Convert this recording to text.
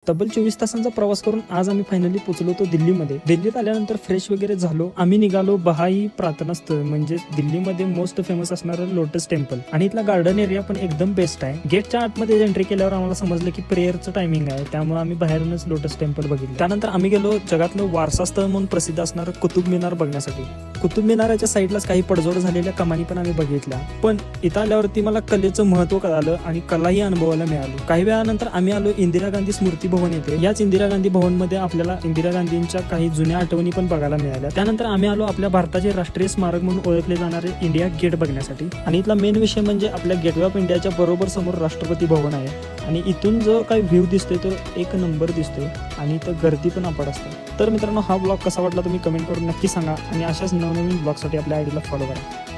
तब्बल 24 तासांचा प्रवास करून आज आम्ही फायनली पोहोचलो होतो दिल्लीमध्ये. दिल्लीत आल्यानंतर फ्रेश वगैरे झालो. आम्ही निघालो बहाई प्रार्थना स्थळ म्हणजे दिल्लीमध्ये मोस्ट फेमस असणारं लोटस टेम्पल आणि इथला गार्डन एरिया पण एकदम बेस्ट आहे. गेटच्या आतमध्ये एंट्री केल्यावर आम्हाला समजलं की प्रेयरचं टायमिंग आहे, त्यामुळे आम्ही बाहेरूनच लोटस टेम्पल बघितलं. त्यानंतर आम्ही गेलो जगातलं वारसा स्थळ म्हणून प्रसिद्ध असणारं कुतुब मिनार बघण्यासाठी. कुतुब मिनाराच्या साईडलाच काही पडझड झालेल्या कमानी पण आम्ही बघितल्या, पण इथं आल्यावरती मला कलेचं महत्व कळालं आणि कलाही अनुभवायला मिळाली. काही वेळानंतर आम्ही आलो इंदिरा गांधी स्मृती भवन येथे. याच इंदिरा गांधी भवन मध्ये आपल्याला इंदिरा गांधींच्या काही जुन्या आठवणी पण बघायला मिळाल्या. त्यानंतर आम्ही आलो आपल्या भारताचे राष्ट्रीय स्मारक म्हणून ओळखले जाणारे इंडिया गेट बघण्यासाठी. आणि इथला मेन विषय म्हणजे आपल्या गेटवे ऑफ इंडियाच्या बरोबर समोर राष्ट्रपती भवन आहे आणि इथून जो काही व्ह्यू दिसतोय तो एक नंबर दिसतोय आणि इथं गर्दी पण अपाट असते. तर मित्रांनो, हा ब्लॉग कसा वाटला तुम्ही कमेंट करून नक्की सांगा आणि अशाच नवनवीन ब्लॉगसाठी आपल्या आयडीला फॉलो करा.